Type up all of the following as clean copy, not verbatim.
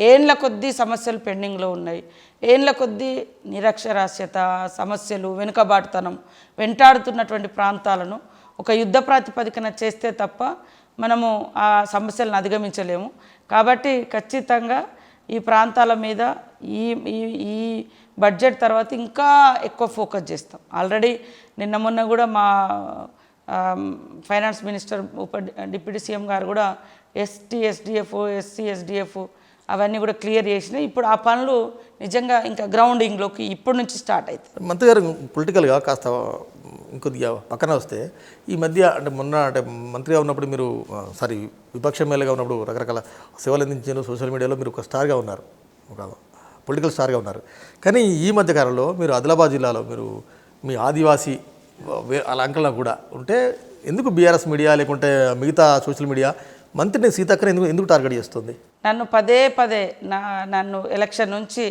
ఏండ్ల కొద్దీ సమస్యలు పెండింగ్లో ఉన్నాయి. ఏండ్ల కొద్దీ నిరక్షరాస్యత సమస్యలు, వెనుకబాటుతనం వెంటాడుతున్నటువంటి ప్రాంతాలను ఒక యుద్ధ ప్రాతిపదికన చేస్తే తప్ప మనము ఆ సమస్యలను అధిగమించలేము. కాబట్టి ఖచ్చితంగా ఈ ప్రాంతాల మీద ఈ ఈ ఈ బడ్జెట్ తర్వాత ఇంకా ఎక్కువ ఫోకస్ చేస్తాం. ఆల్రెడీ నిన్న మొన్న కూడా మా ఫైనాన్స్ మినిస్టర్ డిప్యూటీ సీఎం గారు కూడా ఎస్టీ ఎస్డిఎఫ్ ఎస్సీ ఎస్డిఎఫ్ అవన్నీ కూడా క్లియర్ చేసినాయి. ఇప్పుడు ఆ పనులు నిజంగా ఇంకా గ్రౌండింగ్లోకి ఇప్పటి నుంచి స్టార్ట్ అవుతాయి. మంత్రి గారు పొలిటికల్గా కాస్త ఇంకొద్దిగా పక్కన వస్తే ఈ మధ్య అంటే మొన్న అంటే మంత్రిగా ఉన్నప్పుడు మీరు విపక్ష ఎమ్మెల్యేగా ఉన్నప్పుడు రకరకాల సేవలు అందించారు. సోషల్ మీడియాలో మీరు ఒక స్టార్గా ఉన్నారు, ఒక పొలిటికల్ స్టార్గా ఉన్నారు. కానీ ఈ మధ్య కాలంలో మీరు ఆదిలాబాద్ జిల్లాలో మీరు మీ ఆదివాసీ అలా అంకల్లో కూడా ఉంటే ఎందుకు బీఆర్ఎస్ మీడియా లేకుంటే మిగతా సోషల్ మీడియా మంత్రిని సీతక్కని ఎందుకు టార్గెట్ చేస్తుంది? నన్ను పదే పదే నన్ను ఎలక్షన్ నుంచి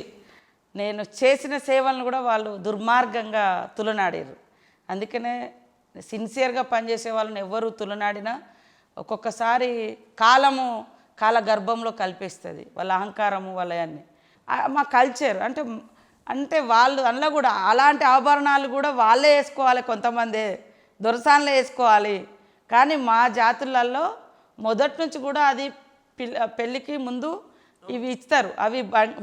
నేను చేసిన సేవలను కూడా వాళ్ళు దుర్మార్గంగా తులనాడారు. అందుకనే సిన్సియర్గా పనిచేసే వాళ్ళని ఎవరు తులనాడినా ఒక్కొక్కసారి కాల గర్భంలో కలిపేస్తుంది వాళ్ళ అహంకారము వాళ్ళని. మా కల్చర్ అంటే వాళ్ళు అందులో కూడా అలాంటి ఆభరణాలు కూడా వాళ్ళే వేసుకోవాలి, కొంతమంది దొరసాన్లే వేసుకోవాలి. కానీ మా జాతులలో మొదటి నుంచి కూడా అది పెళ్ళికి ముందు ఇవి ఇస్తారు. అవి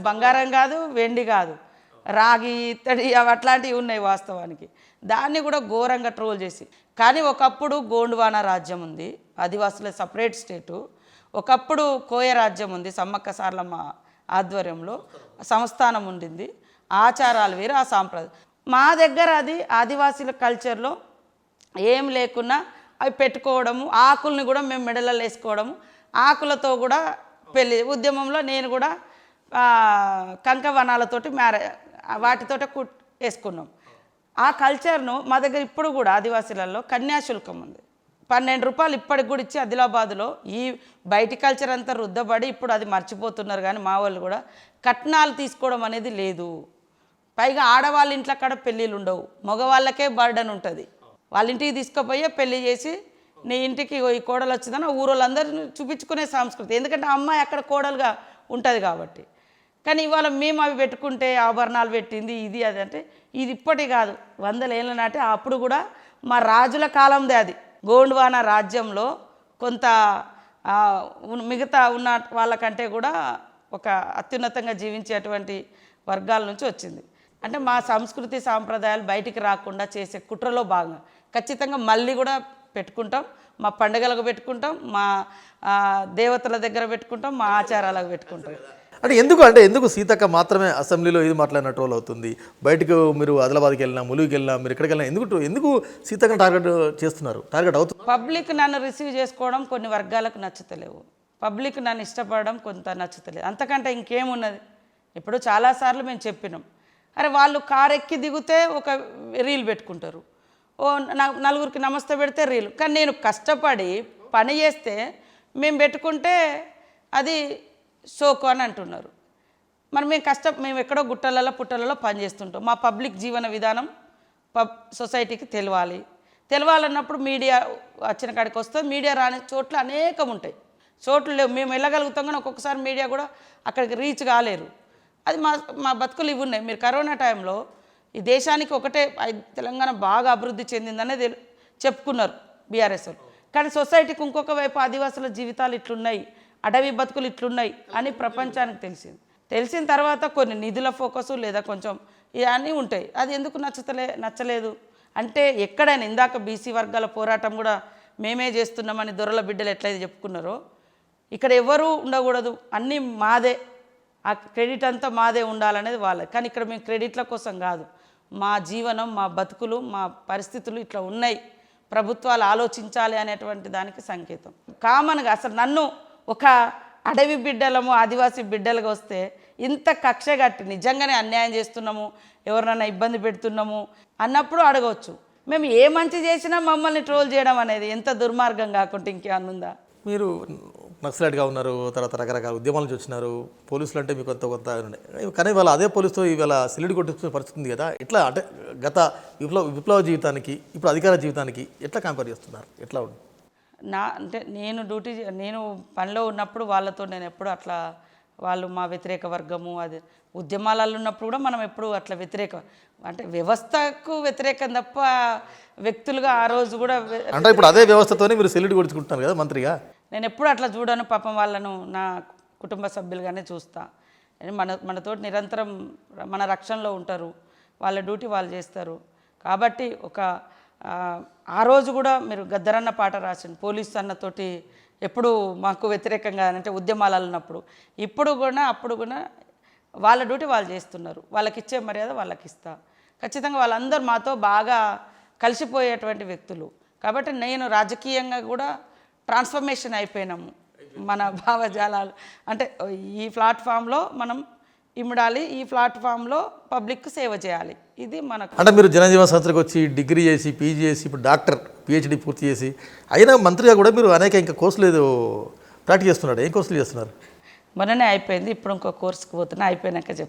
బంగారం కాదు, వెండి కాదు, రాగి, ఇత్తడి అవి అట్లాంటివి ఉన్నాయి వాస్తవానికి. దాన్ని కూడా ఘోరంగా ట్రోల్ చేసి. కానీ ఒకప్పుడు గోండ్వానా రాజ్యం ఉంది, ఆదివాసుల సపరేట్ స్టేటు. ఒకప్పుడు కోయ రాజ్యం ఉంది, సమ్మక్క సార్లమ్మ ఆధ్వర్యంలో సంస్థానం ఉండింది. ఆచారాలు వేరు, ఆ సాంప్రదాయం. మా దగ్గర అది ఆదివాసీల కల్చర్లో ఏం లేకున్నా అవి పెట్టుకోవడము, ఆకుల్ని కూడా మేము మెడలలో వేసుకోవడము, ఆకులతో కూడా పెళ్ళి ఉద్యమంలో నేను కూడా కంకవనాలతోటి వాటితోటే వేసుకున్నాం. ఆ కల్చర్ను మా దగ్గర ఇప్పుడు కూడా ఆదివాసీలలో కన్యాశుల్కం ఉంది. 12 రూపాయలు ఇప్పటికి కూడా ఇచ్చి ఆదిలాబాదులో ఈ బయటి కల్చర్ అంతా రుద్దబడి ఇప్పుడు అది మర్చిపోతున్నారు. కానీ మా వాళ్ళు కూడా కట్నాలు తీసుకోవడం అనేది లేదు. పైగా ఆడవాళ్ళ ఇంట్లో కాడ పెళ్ళిళ్ళు ఉండవు, మగవాళ్ళకే బర్డన్ ఉంటుంది. వాళ్ళ ఇంటికి తీసుకుపోయే పెళ్ళి చేసి నీ ఇంటికి ఈ కోడలు వచ్చిందని ఊరోళ్ళందరూ చూపించుకునే సంస్కృతి. ఎందుకంటే అమ్మాయి అక్కడ కోడలుగా ఉంటుంది కాబట్టి. కానీ ఇవాళ మేము అవి పెట్టుకుంటే ఆభరణాలు పెట్టింది ఇది అది అంటే ఇది ఇప్పటి కాదు, 100 ఏళ్ళ నాటి. అప్పుడు కూడా మా రాజుల కాలందే అది. గోండ్వానా రాజ్యంలో కొంత మిగతా ఉన్న వాళ్ళకంటే కూడా ఒక అత్యున్నతంగా జీవించేటువంటి వర్గాల నుంచి వచ్చింది. అంటే మా సంస్కృతి సాంప్రదాయాలు బయటికి రాకుండా చేసే కుట్రలో భాగంగా ఖచ్చితంగా మళ్ళీ కూడా పెట్టుకుంటాం. మా పండుగలకు పెట్టుకుంటాం, మా దేవతల దగ్గర పెట్టుకుంటాం, మా ఆచారాలకు పెట్టుకుంటాం. అంటే ఎందుకు సీతక్క మాత్రమే అసెంబ్లీలో ఇది మాట్లాడినట్టు రోల్ అవుతుంది? బయటకు మీరు ఆదిలాబాద్కి వెళ్ళినా, ములుగుకి వెళ్ళినా, మీరు ఎక్కడికి వెళ్ళినా ఎందుకు సీతక్కను టార్గెట్ చేస్తున్నారు? టార్గెట్ అవుతుంది. పబ్లిక్ నన్ను రిసీవ్ చేసుకోవడం కొన్ని వర్గాలకు నచ్చుతలేవు, పబ్లిక్ నన్ను ఇష్టపడడం కొంత నచ్చుతలేదు. అంతకంటే ఇంకేమున్నది? ఇప్పుడు చాలాసార్లు మేము చెప్పినాం, అరే వాళ్ళు కారు ఎక్కి దిగితే ఒక రీల్ పెట్టుకుంటారు, నలుగురికి నమస్తే పెడితే రీల్. కానీ నేను కష్టపడి పని చేస్తే మేము పెట్టుకుంటే అది సోకు అని అంటున్నారు. మరి మేము ఎక్కడో గుట్టలలో పుట్టలలో పనిచేస్తుంటాం. మా పబ్లిక్ జీవన విధానం సొసైటీకి తెలవాలన్నప్పుడు మీడియా వచ్చిన కాడికి వస్తే, మీడియా రాని చోట్ల అనేకం ఉంటాయి, చోట్లు లేవు. మేము వెళ్ళగలుగుతాం కానీ ఒక్కొక్కసారి మీడియా కూడా అక్కడికి రీచ్ కాలేరు. అది మా బతుకులు ఇవి ఉన్నాయి. మీరు కరోనా టైంలో ఈ దేశానికి ఒకటే తెలంగాణ బాగా అభివృద్ధి చెందిందనేది చెప్పుకున్నారు బీఆర్ఎస్ వాళ్ళు. కానీ సొసైటీకి ఇంకొక వైపు ఆదివాసుల జీవితాలు ఇట్లున్నాయి, అడవి బతుకులు ఇట్లున్నాయి అని ప్రపంచానికి తెలిసిన తర్వాత కొన్ని నిధుల ఫోకసు లేదా కొంచెం ఇవన్నీ ఉంటాయి. అది ఎందుకు నచ్చలేదు అంటే ఎక్కడైనా ఇందాక బీసీ వర్గాల పోరాటం కూడా మేమే చేస్తున్నామని దొరల బిడ్డలు ఎట్లయితే చెప్పుకున్నారో ఇక్కడ ఎవరూ ఉండకూడదు, అన్నీ మాదే, ఆ క్రెడిట్ అంతా మాదే ఉండాలనేది వాళ్ళే. కానీ ఇక్కడ మేము క్రెడిట్ల కోసం కాదు, మా జీవనం, మా బతుకులు, మా పరిస్థితులు ఇట్లా ఉన్నాయి, ప్రభుత్వాలు ఆలోచించాలి అనేటువంటి దానికి సంకేతం. కామన్గా అసలు నన్ను ఒక అడవి బిడ్డలము, ఆదివాసీ బిడ్డలుగా వస్తే ఇంత కక్ష కట్టి నిజంగానే అన్యాయం చేస్తున్నాము, ఎవరినైనా ఇబ్బంది పెడుతున్నాము అన్నప్పుడు అడగవచ్చు. మేము ఏ మంచి చేసినా మమ్మల్ని ట్రోల్ చేయడం అనేది ఎంత దుర్మార్గం కాకుండా ఇంకేమన్నా ఉందా? మీరు నక్సలైట్గా ఉన్నారు, తర్వాత రకరకాల ఉద్యమాల నుంచి వచ్చినారు, పోలీసులు అంటే మీకు కొంత కానీ ఇవాళ అదే పోలీసుతో ఇవాళ సిలిడి కొట్టించుకునే పరిస్థితి ఉంది కదా. ఇట్లా అంటే గత విప్లవ జీవితానికి ఇప్పుడు అధికార జీవితానికి ఎట్లా కంపేర్ చేస్తున్నారు? ఎట్లా ఉంది? అంటే నేను పనిలో ఉన్నప్పుడు వాళ్ళతో నేను ఎప్పుడు అట్లా వాళ్ళు మా వ్యతిరేక వర్గము అది ఉద్యమాలలో ఉన్నప్పుడు కూడా మనం ఎప్పుడు అట్లా అంటే వ్యవస్థకు వ్యతిరేకం తప్ప వ్యక్తులుగా ఆ రోజు కూడా అంటే ఇప్పుడు అదే వ్యవస్థతోనే మీరు సెల్యూట్ కొడుచుకుంటున్నారు కదా మంత్రిగా. నేను ఎప్పుడు అట్లా చూడను. పాపం వాళ్ళను నా కుటుంబ సభ్యులుగానే చూస్తా. మనతోటి నిరంతరం మన రక్షణలో ఉంటారు, వాళ్ళ డ్యూటీ వాళ్ళు చేస్తారు. కాబట్టి ఆ రోజు కూడా మీరు గద్దరన్న పాట రాసింది పోలీసు అన్నతోటి ఎప్పుడు మాకు వ్యతిరేకంగా అంటే ఉద్యమాలు ఉన్నప్పుడు, ఇప్పుడు కూడా అప్పుడు కూడా వాళ్ళ డ్యూటీ వాళ్ళు చేస్తున్నారు. వాళ్ళకి ఇచ్చే మర్యాద వాళ్ళకి ఇస్తా. ఖచ్చితంగా వాళ్ళందరూ మాతో బాగా కలిసిపోయేటువంటి వ్యక్తులు. కాబట్టి నేను రాజకీయంగా కూడా ట్రాన్స్ఫర్మేషన్ అయిపోయినాము. మన భావజాలాలు అంటే ఈ ప్లాట్ఫామ్లో మనం ఇమడాలి, ఈ ప్లాట్ఫామ్లో పబ్లిక్కు సేవ చేయాలి. ఇది మనకు అంటే మీరు జనజీవన సంస్థకు వచ్చి డిగ్రీ చేసి పీజీ చేసి ఇప్పుడు డాక్టర్ పిహెచ్డి పూర్తి చేసి అయినా మంత్రిగా కూడా మీరు అనేక ఇంకా కోర్సులు ఏదో ప్రాక్టీస్ చేస్తున్నాడు. ఏం కోర్సులు చేస్తున్నారు? మొన్ననే అయిపోయింది. ఇప్పుడు ఇంకో కోర్సుకు పోతున్నా, అయిపోయినాక చెప్తాను.